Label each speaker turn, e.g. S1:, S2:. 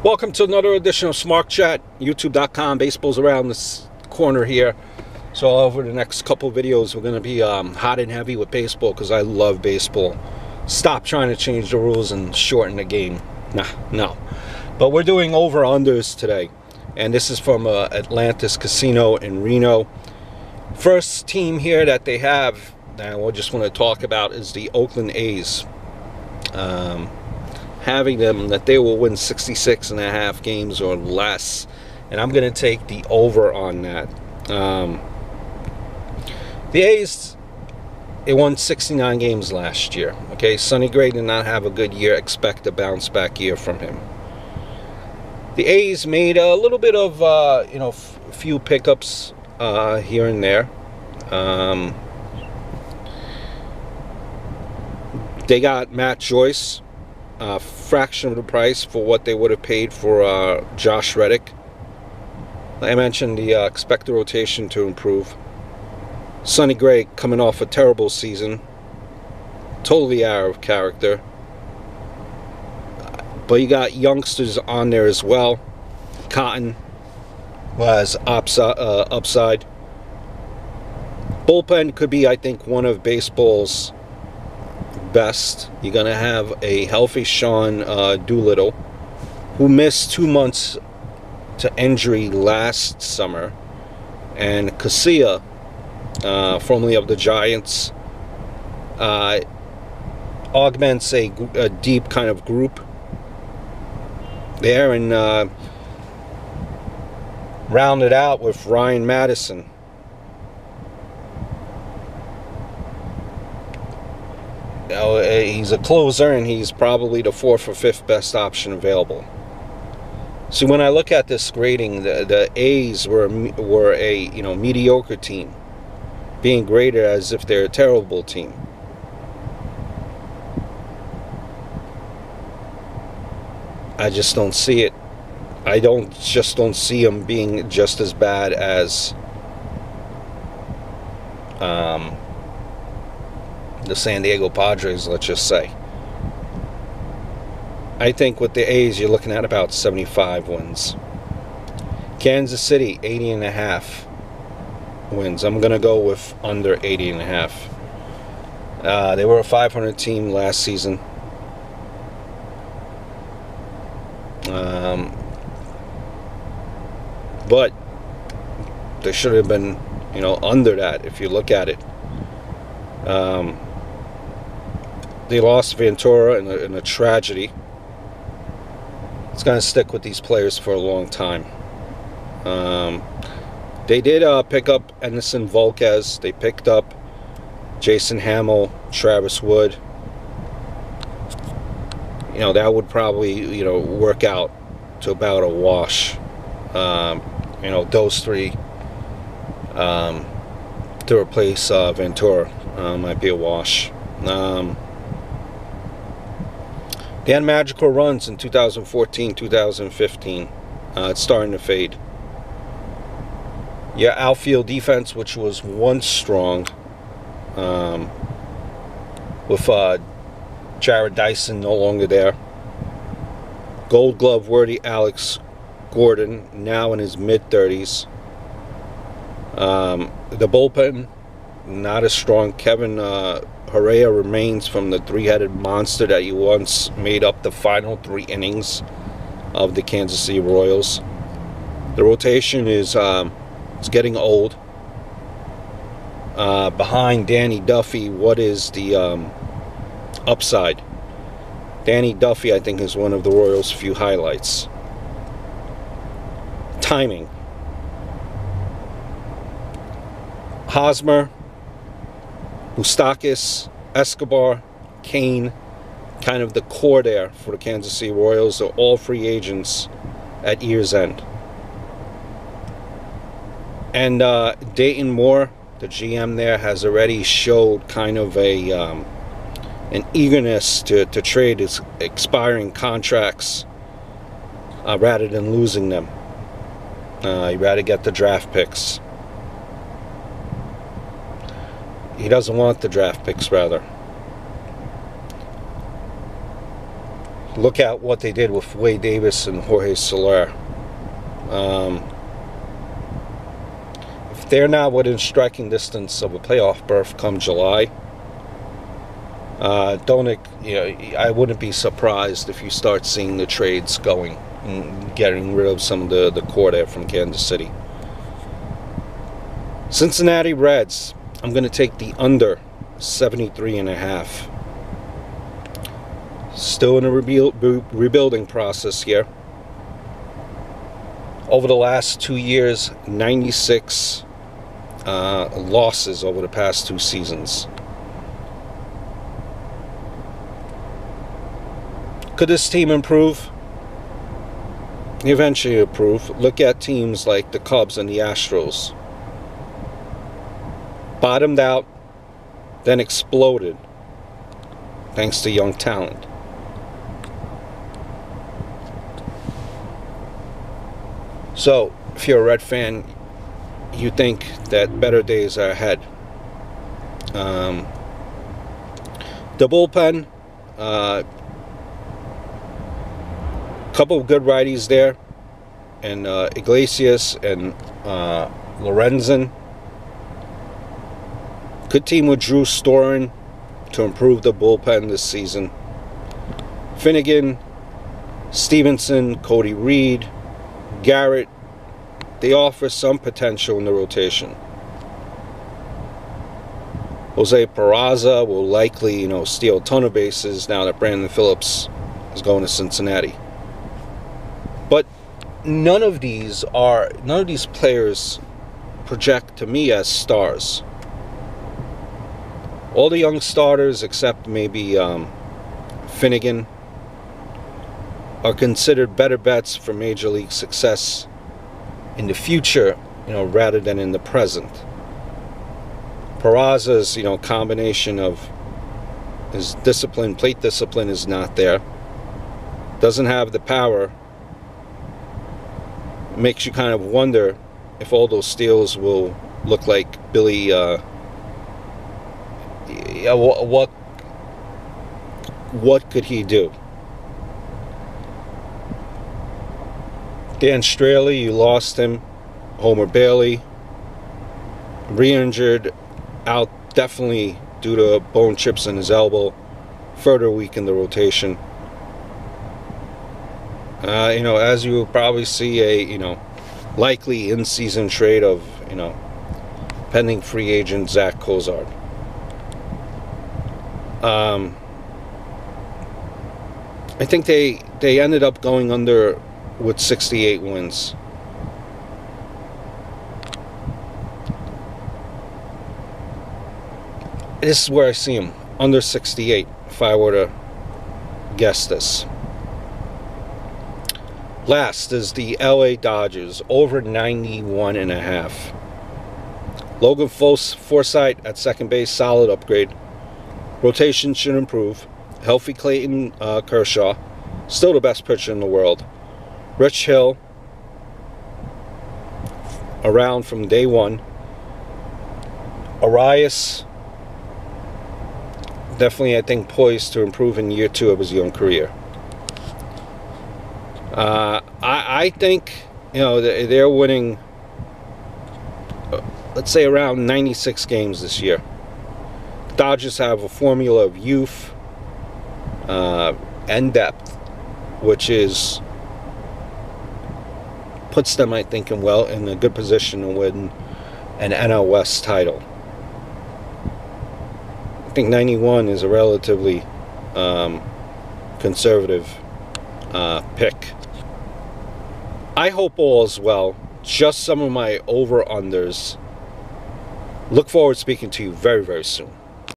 S1: Welcome to another edition of Smart Chat, youtube.com. Baseball's around this corner here. So over the next couple videos, we're going to be hot and heavy with baseball because I love baseball. Stop trying to change the rules and shorten the game. No. But we're doing over-unders today. And this is from Atlantis Casino in Reno. First team here that they have, that I just want to talk about, is the Oakland A's. Having them that they will win 66.5 games or less, and I'm going to take the over on that. The A's, they won 69 games last year. Okay, Sonny Gray did not have a good year. Expect a bounce back year from him. The A's made a little bit of a few pickups here and there. They got Matt Joyce. Fraction of the price for what they would have paid for Josh Reddick. I mentioned the expect the rotation to improve. Sonny Gray coming off a terrible season, totally out of character. But you got youngsters on there as well. Cotton was upside. Bullpen could be, I think, one of baseball's best. You're going to have a healthy Sean Doolittle, who missed 2 months to injury last summer, and Casilla, formerly of the Giants, augments a deep kind of group there, and rounded out with Ryan Madison. He's a closer, and he's probably the 4th or 5th best option available. See, when I look at this grading, the A's were a mediocre team, being graded as if they're a terrible team. I just don't see it. I don't see them being just as bad as the San Diego Padres, let's just say. I think with the A's, you're looking at about 75 wins. Kansas City, 80.5 wins. I'm going to go with under 80.5. They were a 500 team last season. But they should have been, under that if you look at it. They lost Ventura in a tragedy. It's going to stick with these players for a long time. They did pick up Edinson Volquez. They picked up Jason Hamill, Travis Wood. That would probably, work out to about a wash. Those three to replace Ventura might be a wash. They had magical runs in 2014, 2015. It's starting to fade. Yeah, outfield defense, which was once strong, with Jared Dyson no longer there. Gold Glove worthy Alex Gordon, now in his mid-30s. The bullpen, not as strong. Kevin Herrera remains from the three-headed monster that he once made up the final 3 innings of the Kansas City Royals. The rotation is it's getting old. Behind Danny Duffy, what is the upside? Danny Duffy, I think, is one of the Royals' few highlights. Timing. Hosmer, Moustakas, Escobar, Kane, kind of the core there for the Kansas City Royals. They're all free agents at year's end. And Dayton Moore, the GM there, has already showed kind of an eagerness to trade his expiring contracts rather than losing them. He'd rather get the draft picks. He doesn't want the draft picks, rather. look at what they did with Wade Davis and Jorge Soler. If they're not within striking distance of a playoff berth come July, I wouldn't be surprised if you start seeing the trades going and getting rid of some of the core there from Kansas City. Cincinnati Reds, I'm going to take the under 73.5. Still in a rebuilding process here. Over the last 2 years, 96 losses over the past 2 seasons. Could this team improve? Eventually improve. Look at teams like the Cubs and the Astros. Bottomed out, then exploded, thanks to young talent. So, if you're a Red fan, you think that better days are ahead. The bullpen, couple of good righties there, and Iglesias and Lorenzen. Good team with Drew Storen to improve the bullpen this season. Finnegan, Stevenson, Cody Reed, Garrett, they offer some potential in the rotation. Jose Peraza will likely, steal a ton of bases now that Brandon Phillips is going to Cincinnati. But none of these players project to me as stars. All the young starters, except maybe Finnegan, are considered better bets for major league success in the future, rather than in the present. Peraza's, combination of his discipline, plate discipline, is not there. Doesn't have the power. Makes you kind of wonder if all those steals will look like Billy. What could he do? Dan Straley, you lost him. Homer Bailey, re-injured, out definitely due to bone chips in his elbow, further weakened the rotation. As you will probably see, a likely in-season trade of pending free agent Zach Cozart. I think they ended up going under with 68 wins. This is where I see him, under 68, if I were to guess this. Last is the LA Dodgers, over 91.5. Logan Forsythe at second base, solid upgrade. Rotation should improve. Healthy Clayton Kershaw, still the best pitcher in the world. Rich Hill, around from day one. Arias, definitely, I think, poised to improve in year 2 of his young career. I think, they're winning, let's say, around 96 games this year. Dodgers have a formula of youth and depth, which puts them, I think, in a good position to win an NL West title. I think 91 is a relatively conservative pick. I hope all is well. Just some of my over-unders. Look forward to speaking to you very, very soon.